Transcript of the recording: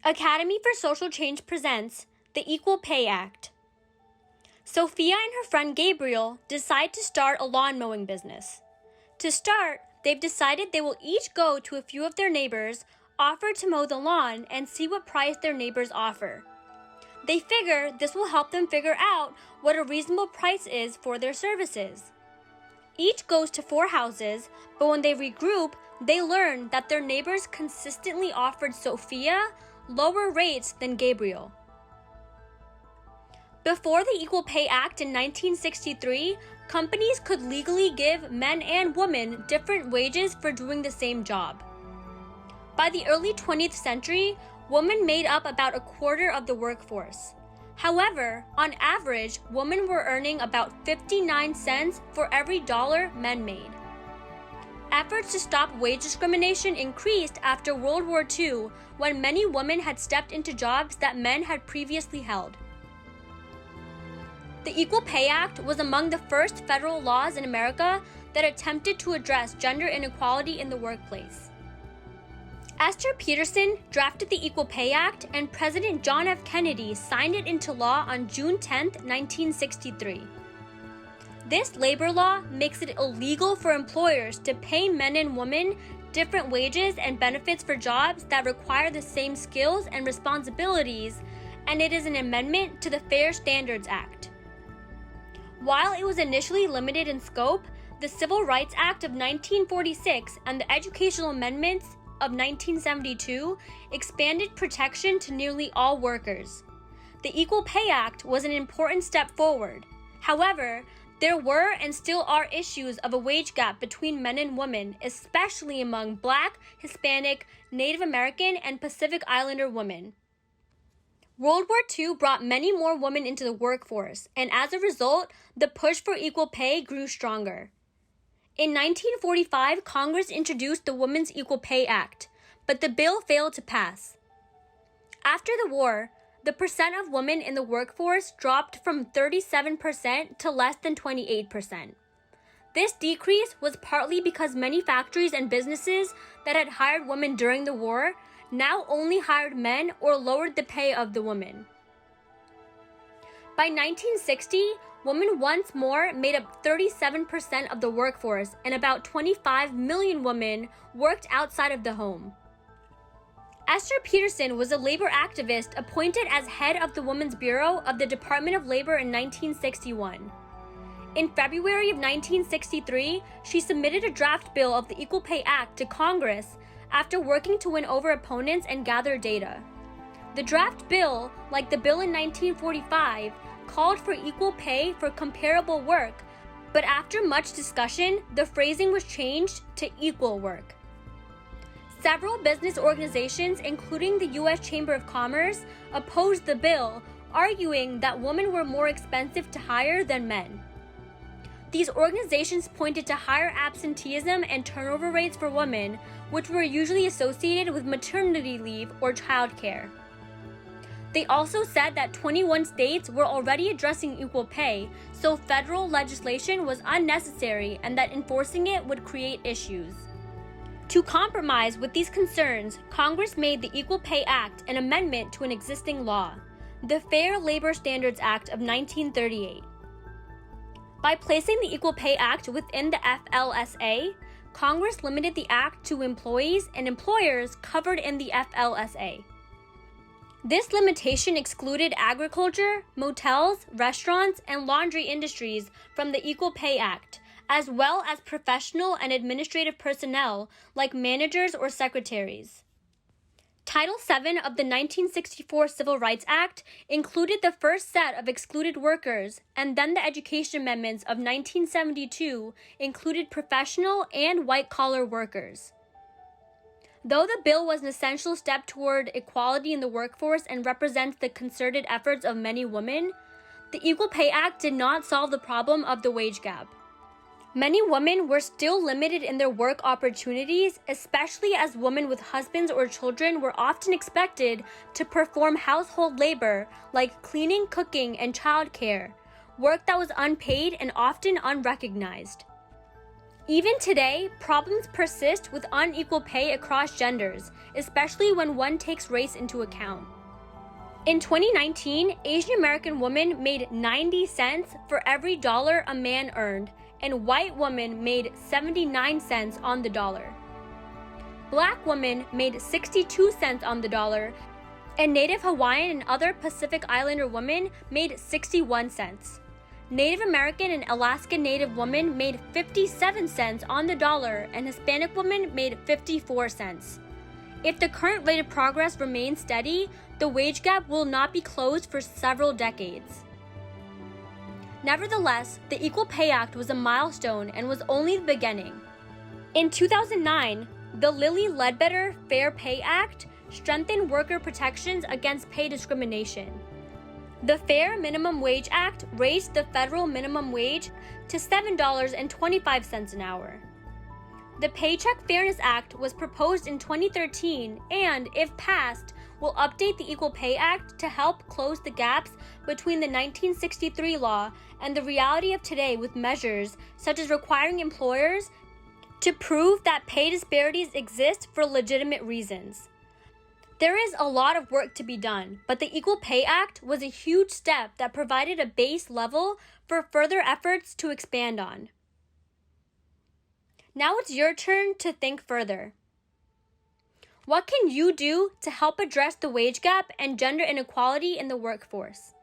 Academy for Social Change presents the Equal Pay Act. Sophia and her friend Gabriel decide to start a lawn mowing business. To start, they've decided they will each go to a few of their neighbors, offer to mow the lawn, and see what price their neighbors offer. They figure this will help them figure out what a reasonable price is for their services. Each goes to 4 houses, but when they regroup, they learn that their neighbors consistently offered Sophia lower rates than Gabriel. Before the Equal Pay Act in 1963, companies could legally give men and women different wages for doing the same job. By the early 20th century, women made up about a quarter of the workforce. However, on average, women were earning about 59 cents for every dollar men made. Efforts to stop wage discrimination increased after World War II, when many women had stepped into jobs that men had previously held. The Equal Pay Act was among the first federal laws in America that attempted to address gender inequality in the workplace. Esther Peterson drafted the Equal Pay Act, and President John F. Kennedy signed it into law on June 10, 1963. This labor law makes it illegal for employers to pay men and women different wages and benefits for jobs that require the same skills and responsibilities, and it is an amendment to the Fair Standards Act. While it was initially limited in scope, the Civil Rights Act of 1946 and the Educational Amendments of 1972 expanded protection to nearly all workers. The Equal Pay Act was an important step forward. However, there were and still are issues of a wage gap between men and women, especially among Black, Hispanic, Native American, and Pacific Islander women. World War II brought many more women into the workforce, and as a result, the push for equal pay grew stronger. In 1945, Congress introduced the Women's Equal Pay Act, but the bill failed to pass. After the war, the percent of women in the workforce dropped from 37% to less than 28%. This decrease was partly because many factories and businesses that had hired women during the war now only hired men or lowered the pay of the women. By 1960, women once more made up 37% of the workforce, and about 25 million women worked outside of the home. Esther Peterson was a labor activist appointed as head of the Women's Bureau of the Department of Labor in 1961. In February of 1963, she submitted a draft bill of the Equal Pay Act to Congress after working to win over opponents and gather data. The draft bill, like the bill in 1945, called for equal pay for comparable work, but after much discussion, the phrasing was changed to equal work. Several business organizations, including the U.S. Chamber of Commerce, opposed the bill, arguing that women were more expensive to hire than men. These organizations pointed to higher absenteeism and turnover rates for women, which were usually associated with maternity leave or childcare. They also said that 21 states were already addressing equal pay, so federal legislation was unnecessary and that enforcing it would create issues. To compromise with these concerns, Congress made the Equal Pay Act an amendment to an existing law, the Fair Labor Standards Act of 1938. By placing the Equal Pay Act within the FLSA, Congress limited the act to employees and employers covered in the FLSA. This limitation excluded agriculture, motels, restaurants, and laundry industries from the Equal Pay Act, as well as professional and administrative personnel like managers or secretaries. Title VII of the 1964 Civil Rights Act included the first set of excluded workers, and then the Education Amendments of 1972 included professional and white-collar workers. Though the bill was an essential step toward equality in the workforce and represents the concerted efforts of many women, the Equal Pay Act did not solve the problem of the wage gap. Many women were still limited in their work opportunities, especially as women with husbands or children were often expected to perform household labor like cleaning, cooking, and childcare, work that was unpaid and often unrecognized. Even today, problems persist with unequal pay across genders, especially when one takes race into account. In 2019, Asian American women made 90 cents for every dollar a man earned, and white women made 79 cents on the dollar. Black women made 62 cents on the dollar, and Native Hawaiian and other Pacific Islander women made 61 cents. Native American and Alaska Native women made 57 cents on the dollar, and Hispanic women made 54 cents. If the current rate of progress remains steady, the wage gap will not be closed for several decades. Nevertheless, the Equal Pay Act was a milestone and was only the beginning. In 2009, the Lilly Ledbetter Fair Pay Act strengthened worker protections against pay discrimination. The Fair Minimum Wage Act raised the federal minimum wage to $7.25 an hour. The Paycheck Fairness Act was proposed in 2013 and, if passed, will update the Equal Pay Act to help close the gaps between the 1963 law and the reality of today with measures such as requiring employers to prove that pay disparities exist for legitimate reasons. There is a lot of work to be done, but the Equal Pay Act was a huge step that provided a base level for further efforts to expand on. Now it's your turn to think further. What can you do to help address the wage gap and gender inequality in the workforce?